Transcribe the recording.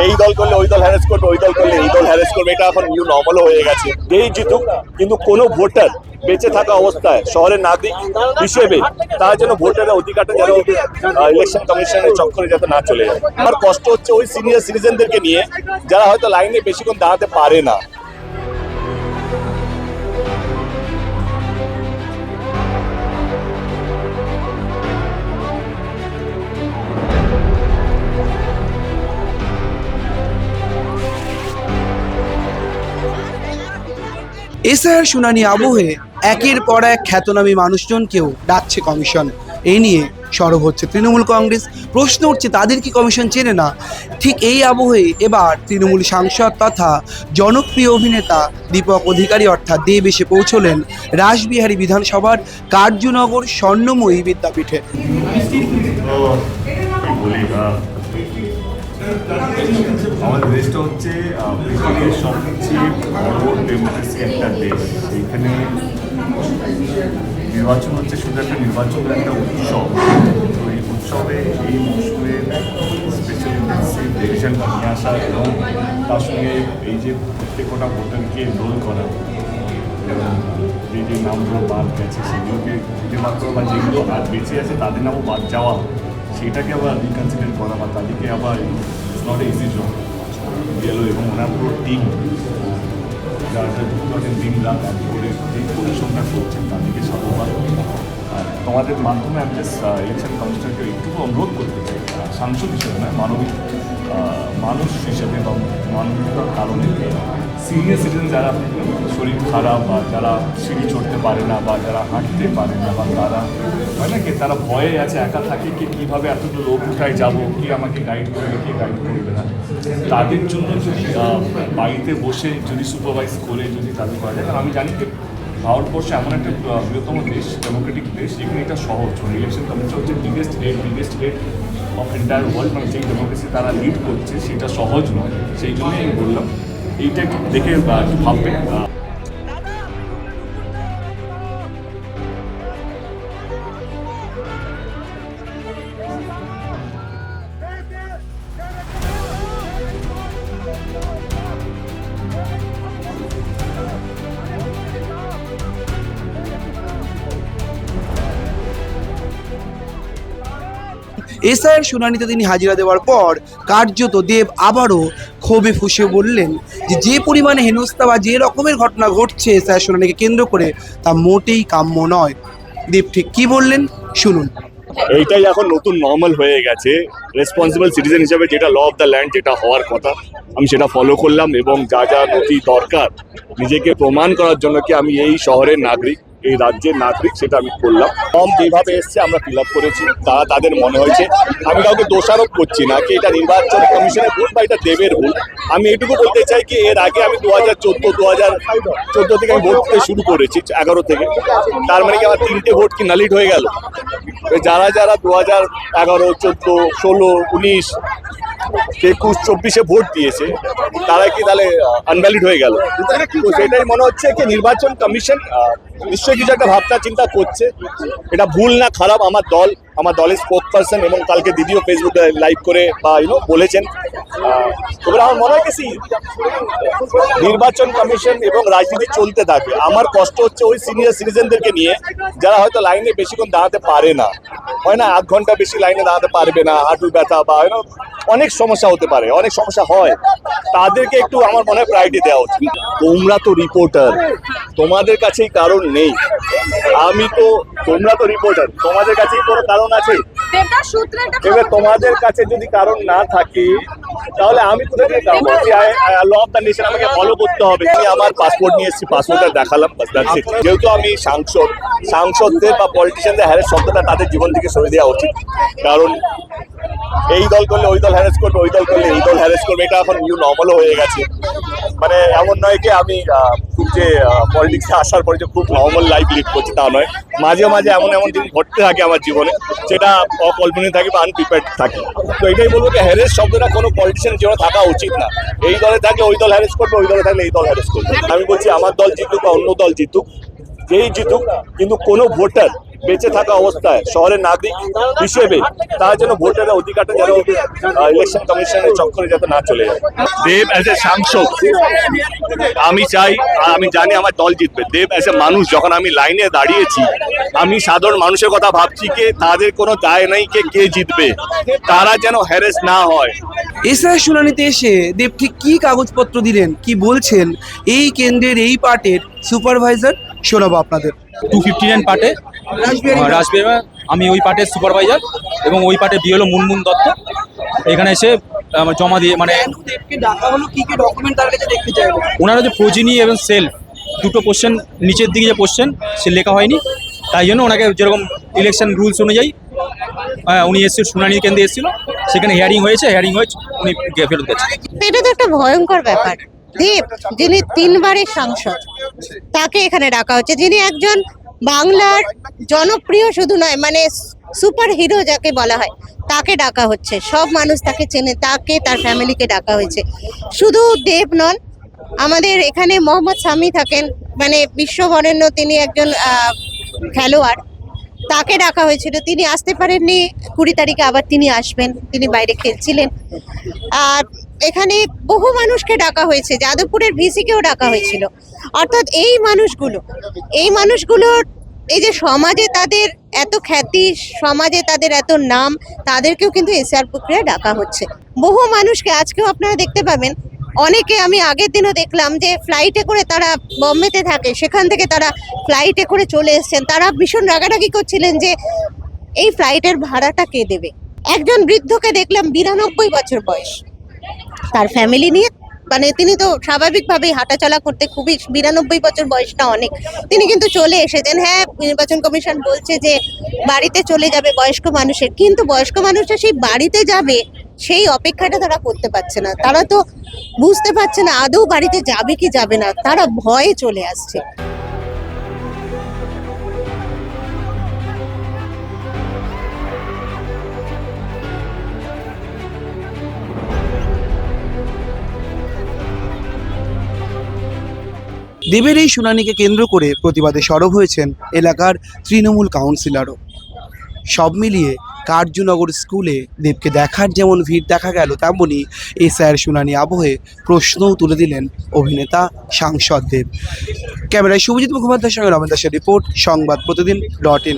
এই দল করলে ওই দল হ্যারেস করবে, ওই দল করলে এই দল হ্যারেস করবে, এটা এখন নিউ নর্মালও হয়ে গেছে। যেই জিতুক, কিন্তু কোনো ভোটার বেঁচে থাকা অবস্থায় শহরের নাগরিক হিসেবে তার জন্য ভোটারের অধিকারটা যেন ইলেকশন কমিশনের চক্করে যাতে না চলে যায়। আমার কষ্ট হচ্ছে ওই সিনিয়র সিটিজেনদেরকে নিয়ে, যারা হয়তো লাইনে বেশিক্ষণ দাঁড়াতে পারে না। এসআইআর শুনানি আবহে একের পর এক খ্যাতনামী মানুষজনকেও ডাকছে কমিশন। এই নিয়ে সরব হচ্ছে তৃণমূল কংগ্রেস। প্রশ্ন উঠছে, তাদের কি কমিশন চেনে না? ঠিক এই আবহে এবার তৃণমূল সাংসদ তথা জনপ্রিয় অভিনেতা দীপক অধিকারী অর্থাৎ দেব এসে পৌঁছলেন রাসবিহারী বিধানসভার কার্যনগর স্বর্ণময়ী বিদ্যাপীঠে। আমাদের দেশটা হচ্ছে পৃথিবীর সবচেয়ে বড় ডেমোক্রেসি একটা দেশ। এইখানে নির্বাচন হচ্ছে শুধু একটা নির্বাচনের একটা উৎসব। তো এই উৎসবে এই মৌসুমে স্পেশাল ইন্টেন্সিভ ডিভিশন নিয়ে আসা এবং তার সঙ্গে এই যে প্রত্যেকটা ভোটারকে রোল করা এবং যে নামগুলো বাদ গেছে সেগুলোকে খুঁজে বার করা, বা যেগুলো আর বেঁচে আছে তাদের নামও বাদ যাওয়া, সেটাকে আবার রিকনসিডার করা বা তাদেরকে আবার নট ইজি জব গেল। এবং ওনার পুরো টিম যারা দিন রাত এক করে যে পরিশ্রমটা করছেন তাদেরকে সাধুবাদ। আর তোমাদের মাধ্যমে আমি ইলেকশন কমিশনকে একটুকু অনুরোধ করতে চাই, সাংসদ হিসেবে নয়, মানবিক মানুষ হিসেবে বা মানবিকতার কারণে সিনিয়র সিটিজেন যারা শরীর খারাপ বা যারা সিঁড়ি চড়তে পারে না বা যারা হাঁটতে পারে না বা তারা হয় না কি তারা ভয়ে আছে, একা থাকে কি কীভাবে এতগুলো লোক উঠায় যাবো, কি আমাকে গাইড করবে, কে গাইড করবে না, তাদের জন্য যদি বাড়িতে বসে যদি সুপারভাইজ করে যদি তাদের করা যায়। কারণ আমি জানি যে ভারতবর্ষে এমন একটা বৃহত্তম দেশ, ডেমোক্রেটিক দেশ, যেখানে এটা সহজ। ইলেকশন কমিশন হচ্ছে biggest head of entire world, মানে যেই ডেমোক্রেসি তারা লিড করছে সেটা সহজ নয়। সেই জন্যই আমি বললাম এইটা একটু দেখে একটু ভাববে। এসআইআর শুনানিতে তিনি হাজিরা দেওয়ার পর কার্যত দেব আবারও ক্ষোভে ফুঁসে বললেন যে পরিমাণে হেনস্থা বা যে রকমের ঘটনা ঘটছে এসআইআর শুনানিকে কেন্দ্র করে তা মোটেই কাম্য নয়। দেব ঠিক কি বললেন শুনুন। এইটাই এখন নতুন নর্মাল হয়ে গেছে। রেসপন্সিবল সিটিজেন হিসেবে যেটা ল অফ দ্য ল্যান্ড, যেটা হওয়ার কথা আমি সেটা ফলো করলাম এবং যা যা নথি দরকার নিজেকে প্রমাণ করার জন্য কি আমি এই শহরের নাগরিক, এই রাজ্যের নাগরিক, সেটা আমি করলাম। ফর্ম যেভাবে এসছে আমরা ফিল আপ করেছি, তারা তাদের মনে হয়েছে। আমি কাউকে দোষারোপ করছি না কি এটা নির্বাচন কমিশনের ভুল বা এটা দেবের ভুল। আমি এটুকু বলতে চাই কি এর আগে আমি 2014 থেকে আমি ভোট দিতে শুরু করেছি, 11 থেকে। তার মানে কি আমার 3টে ভোট কি নালিড হয়ে গেল? যারা যারা 2011, 14, 16, 19, 21, 24-এ ভোট দিয়েছে তারা কি তাহলে আনভ্যালিড হয়ে গেল? তো সেটাই মনে হচ্ছে কি নির্বাচন কমিশন নিশ্চয়ই কিছু একটা ভাবনা চিন্তা করছে। এটা ভুল না খারাপ, আমার দলের স্পোক পার্সন এবং কালকে দিদিও ফেসবুকে লাইভ করে বা বলেছেন। তবে আমার মনে হয় কি নির্বাচন কমিশন এবং রাজনীতি চলতে থাকে। আমার কষ্ট হচ্ছে ওই সিনিয়র সিটিজেনদেরকে নিয়ে, যারা হয়তো লাইনে বেশিক্ষণ দাঁড়াতে পারে না, হয় না 8 ঘন্টা বেশি লাইনে দাঁড়াতে পারবে না, হাঁটু ব্যথা বা অনেক সমস্যা হতে পারে, অনেক সমস্যা হয়, তাদেরকে একটু আমার মনে হয় প্রায়োরিটি দেওয়া উচিত। তোমরা তো রিপোর্টার, তোমাদের কাছেই কারণ নেই। তোমরা তো রিপোর্টার, তোমাদের কাছেই কোনো কারণ আছে। এবার তোমাদের কাছে যদি কারণ না থাকে তাহলে আমি কোথায় থেকে কারণ ল অফ দ্য নেশন আমাকে ফলো করতে হবে। আমি আমার পাসপোর্ট নিয়ে এসেছি, পাসপোর্টটা দেখালাম। যেহেতু আমি সাংসদদের বা পলিটিশিয়ানদের হ্যারেস শব্দটা তাদের জীবন থেকে সরে দেওয়া উচিত। কারণ এই দল করলে ওই দল হ্যারেস করবে, ওই দল করলে এই দল হ্যারেস করবে, এটা এখন নিউ নর্মালও হয়ে গেছে। মানে এমন নয় কি আমি খুব যে পলিটিক্সে আসার পরে যে খুব নর্মাল লাইফ লিড করছি তা নয়। মাঝে মাঝে এমন জিনিস ঘটতে থাকে আমার জীবনে, সেটা অকল্পনীয় থাকে বা আনপ্রিপেয়ার্ড থাকে। তো এটাই বলবো যে হ্যারেস শব্দটা কোনো পলিটিশিয়ানের জীবনে থাকা উচিত না। এই দলে থাকলে ওই দল হ্যারেস করবে, ওই দলে থাকলে এই দল হ্যারেস করবে। আমি বলছি আমার দল জিতুক বা অন্য দল জিতুক, যেই জিতুক, কিন্তু কোনো ভোটার বেঁচে থাকা অবস্থায় শহরের নাগরিক হিসেবে তার জন্য ভোটের অধিকারটা যেন ইলেকশন কমিশনের চক্করে যাতে না চলে যায়। দেব অ্যাজ এ সাংসদ আমি চাই, আর আমি জানি আমার দল জিতবে। দেব অ্যাজ এ মানুষ, যখন আমি লাইনে দাঁড়িয়েছি আমি সাধারণ মানুষের কথা ভাবছি কে তাদের কোনো দায় নেই কে জিতবে, তারা যেন হ্যারেস না হয়। এসআইআর শুনানিতে এসে দেব ঠিক কি কাগজপত্র দিলেন, কি বলছেন এই কেন্দ্রের এই পার্টের সুপারভাইজার, শোনাবো আপনাদের। 259 পার্টে রাসবিহারী, আমি ওই পার্টের সুপারভাইজার এবং ওই পার্টে বিএলও মুনমুন দত্ত এখানে এসে আমার জমা দিয়ে মানে দেবকে ডাকা হলো, কি কি ডকুমেন্ট তার কাছে দেখতে চাইলো? ওনারা যে প্রোজিনি এবং সেলফ দুটো কোশ্চেন নিচের দিকে যে কোশ্চেন সে লেখা হয়নি, তাই জন্য ওনাকে যেরকম ইলেকশন রুলস অনুযায়ী উনি এসেছিল, শুনানি কেন্দ্রে এসেছিল, সেখানে হিয়ারিং হয়েছে উনি ফেরত গেছেন। এটা তো একটা ভয়ঙ্কর ব্যাপার। দেব যিনি 3 বারের সাংসদ, তাকে এখানে ডাকা হচ্ছে, যিনি একজন বাংলার জনপ্রিয় শুধু নয় মানে সুপার হিরো যাকে বলা হয়, তাকে ডাকা হচ্ছে। সব মানুষ তাকে চেনে, তাকে তার ফ্যামিলিকে ডাকা হয়েছে। শুধু দেব নন, আমাদের এখানে মোহাম্মদ শামি থাকেন, মানে বিশ্ববরেণ্য, তিনি একজন খেলোয়াড়, তাকে ডাকা হয়েছিল। তিনি আসতে পারেননি, 20 তারিখে আবার তিনি আসবেন, তিনি বাইরে খেলছিলেন। আর এখানে বহু মানুষকে ডাকা হয়েছে, যাদবপুরের ভিসিকেও ডাকা হয়েছিল। অর্থাৎ এই মানুষগুলোর এই যে সমাজে তাদের এত খ্যাতি, সমাজে তাদের এত নাম, তাদেরকেও কিন্তু এসআইআর প্রক্রিয়ায় ডাকা হচ্ছে। বহু মানুষকে আজকেও আপনারা দেখতে পাবেন, অনেকে আমি আগের দিনও দেখলাম যে ফ্লাইটে করে তারা বম্বেতে থাকে, সেখান থেকে তারা ফ্লাইটে করে চলে এসেছেন। তারা ভীষণ রাগারাগি করছিলেন যে এই ফ্লাইটের ভাড়াটা কে দেবে। একজন বৃদ্ধকে দেখলাম 92 বছর বয়স, তার ফ্যামিলি নিয়ে, মানে তিনি তো স্বাভাবিকভাবেই হাঁটাচলা করতে খুবই, 92 বছর বয়সটা অনেক, তিনি কিন্তু চলে এসেছেন। হ্যাঁ, নির্বাচন কমিশন বলছে যে বাড়িতে চলে যাবে বয়স্ক মানুষের, কিন্তু বয়স্ক মানুষরা সেই বাড়িতে যাবে সেই অপেক্ষাটা তারা করতে পারছে না। তারা তো বুঝতে পারছে না আদৌ বাড়িতে যাবে কি যাবে না, তারা ভয়ে চলে আসছে। দেবের এই শুনানিকে কেন্দ্র করে প্রতিবাদে সরব হয়েছেন এলাকার তৃণমূল কাউন্সিলরও। সব মিলিয়ে কার্যনগর স্কুলে দেবকে দেখার যেমন ভিড় দেখা গেল, তেমনই এসআইআর শুনানি আবহে প্রশ্নও তুলে দিলেন অভিনেতা সাংসদ দেব। ক্যামেরায় শুভজিৎ মুখোপাধ্যায়ের সঙ্গে রমেন দাসের রিপোর্ট, সংবাদ প্রতিদিন .in।